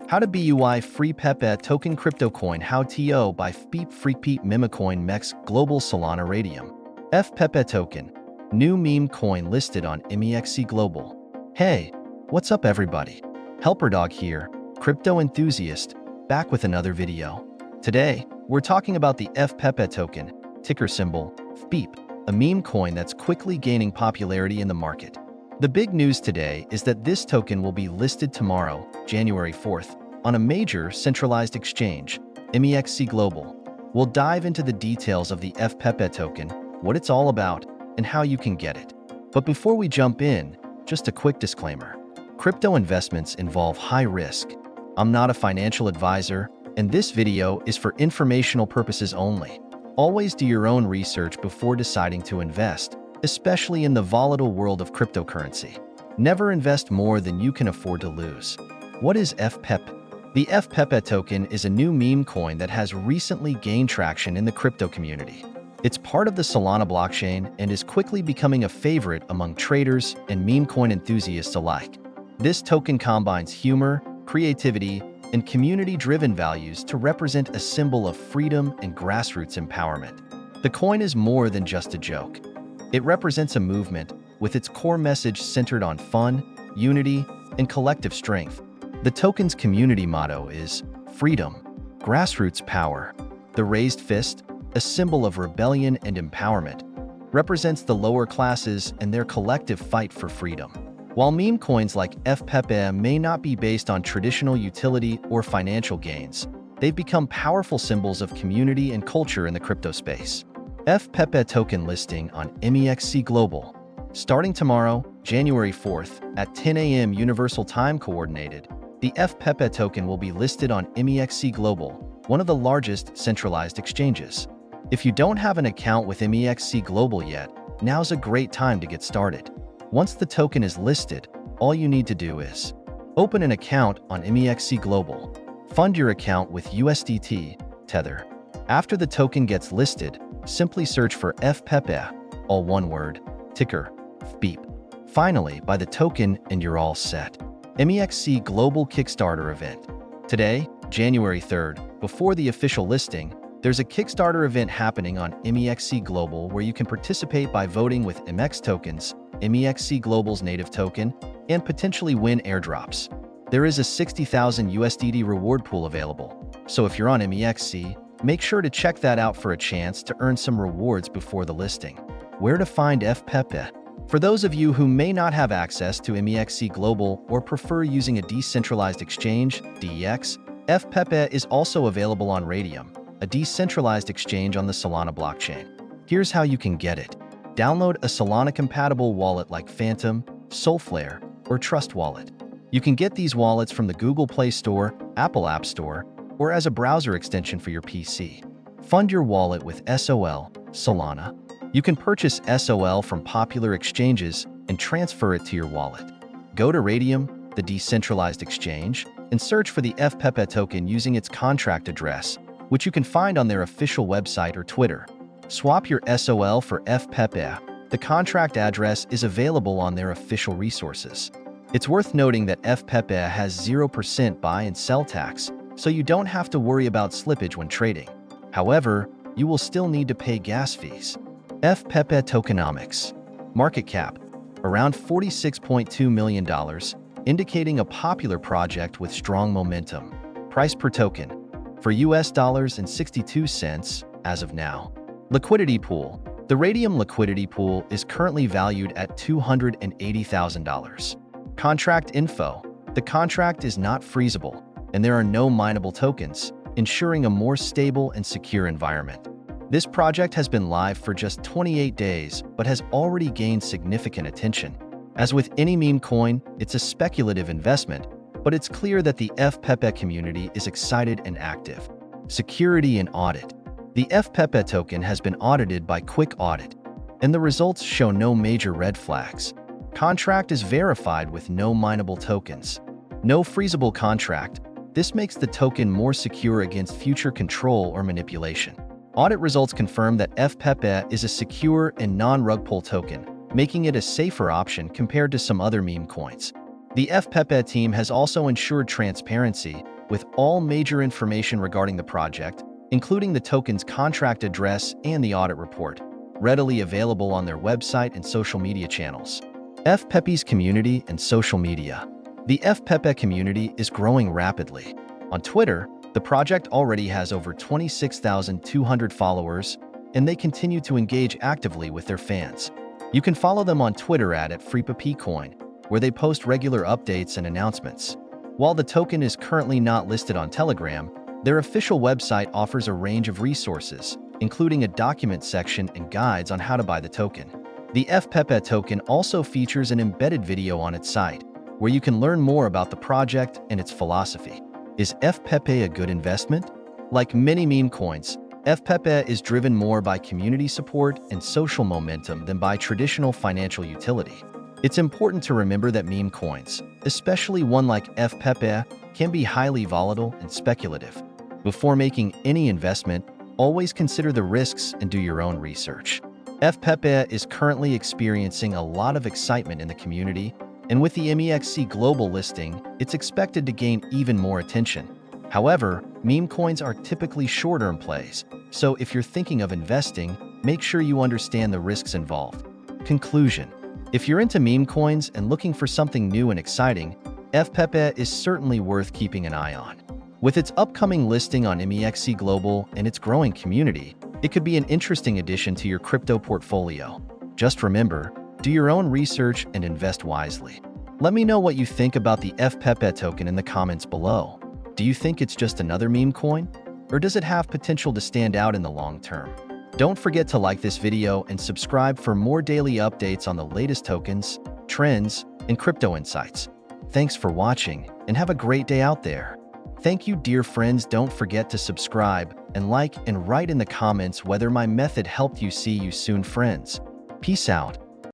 How to BUI FreePepe Token Crypto Coin How to by FPEPE FreeCPEPE MEMECOIN MEXC Global SOLANA RAYDIUM FPEPE Token, new meme coin listed on MEXC Global. Hey, what's up everybody? HelperDog here, crypto enthusiast, back with another video. Today, we're talking about the FPEPE token, ticker symbol FPEPE, a meme coin that's quickly gaining popularity in the market. The big news today is that this token will be listed tomorrow, January 4th, on a major centralized exchange, MEXC Global. We'll dive into the details of the FPEPE token, what it's all about, and how you can get it. But before we jump in, just a quick disclaimer. Crypto investments involve high risk. I'm not a financial advisor, and this video is for informational purposes only. Always do your own research before deciding to invest, especially in the volatile world of cryptocurrency. Never invest more than you can afford to lose. What is FPEPE? The FPEPE token is a new meme coin that has recently gained traction in the crypto community. It's part of the Solana blockchain and is quickly becoming a favorite among traders and meme coin enthusiasts alike. This token combines humor, creativity, and community-driven values to represent a symbol of freedom and grassroots empowerment. The coin is more than just a joke. It represents a movement with its core message centered on fun, unity, and collective strength. The token's community motto is freedom, grassroots power. The raised fist, a symbol of rebellion and empowerment, represents the lower classes and their collective fight for freedom. While meme coins like FPEPE may not be based on traditional utility or financial gains, they've become powerful symbols of community and culture in the crypto space. FPEPE token listing on MEXC Global. Starting tomorrow, January 4th, at 10 a.m. Universal Time Coordinated, the FPEPE token will be listed on MEXC Global, one of the largest centralized exchanges. If you don't have an account with MEXC Global yet, now's a great time to get started. Once the token is listed, all you need to do is open an account on MEXC Global. Fund your account with USDT, Tether. After the token gets listed, simply search for FPEPE, all one word, ticker, FPEPE. Finally, buy the token and you're all set. MEXC Global Kickstarter event. Today, January 3rd, before the official listing, there's a Kickstarter event happening on MEXC Global where you can participate by voting with MEXC tokens, MEXC Global's native token, and potentially win airdrops. There is a 60,000 USDT reward pool available, so if you're on MEXC, make sure to check that out for a chance to earn some rewards before the listing. Where to find FPEPE? For those of you who may not have access to MEXC Global or prefer using a decentralized exchange, DEX, FPEPE is also available on Raydium, a decentralized exchange on the Solana blockchain. Here's how you can get it. Download a Solana-compatible wallet like Phantom, Solflare, or Trust Wallet. You can get these wallets from the Google Play Store, Apple App Store, or as a browser extension for your PC. Fund your wallet with SOL, Solana. You can purchase SOL from popular exchanges and transfer it to your wallet. Go to Raydium, the decentralized exchange, and search for the FPEPE token using its contract address, which you can find on their official website or Twitter. Swap your SOL for FPEPE. The contract address is available on their official resources. It's worth noting that FPEPE has 0% buy and sell tax, so you don't have to worry about slippage when trading. However, you will still need to pay gas fees. FPEPE tokenomics. Market cap, around $46.2 million, indicating a popular project with strong momentum. Price per token, for US dollars and 62 cents as of now. Liquidity pool. The Raydium liquidity pool is currently valued at $280,000. Contract info. The contract is not freezable, and there are no mineable tokens, ensuring a more stable and secure environment. This project has been live for just 28 days, but has already gained significant attention. As with any meme coin, it's a speculative investment, but it's clear that the FPEPE community is excited and active. Security and audit. The FPEPE token has been audited by Quick Audit, and the results show no major red flags. Contract is verified with no mineable tokens. No freezable contract. This makes the token more secure against future control or manipulation. Audit results confirm that FPEPE is a secure and non-rug pull token, making it a safer option compared to some other meme coins. The FPEPE team has also ensured transparency, with all major information regarding the project, including the token's contract address and the audit report, readily available on their website and social media channels. FPEPE's community and social media. The FPEPE community is growing rapidly. On Twitter, the project already has over 26,200 followers, and they continue to engage actively with their fans. You can follow them on Twitter at FreePepe, where they post regular updates and announcements. While the token is currently not listed on Telegram, their official website offers a range of resources, including a document section and guides on how to buy the token. The FPEPE token also features an embedded video on its site, where you can learn more about the project and its philosophy. Is FPEPE a good investment? Like many meme coins, FPEPE is driven more by community support and social momentum than by traditional financial utility. It's important to remember that meme coins, especially one like FPEPE, can be highly volatile and speculative. Before making any investment, always consider the risks and do your own research. FPEPE is currently experiencing a lot of excitement in the community, and with the MEXC Global listing, it's expected to gain even more attention. However, meme coins are typically short-term plays, so if you're thinking of investing, make sure you understand the risks involved. Conclusion: if you're into meme coins and looking for something new and exciting, FPEPE is certainly worth keeping an eye on. With its upcoming listing on MEXC Global and its growing community, it could be an interesting addition to your crypto portfolio. Just remember, do your own research and invest wisely. Let me know what you think about the FPEPE token in the comments below. Do you think it's just another meme coin? Or does it have potential to stand out in the long term? Don't forget to like this video and subscribe for more daily updates on the latest tokens, trends, and crypto insights. Thanks for watching, and have a great day out there. Thank you, dear friends. Don't forget to subscribe and like and write in the comments whether my method helped you. See you soon, friends. Peace out.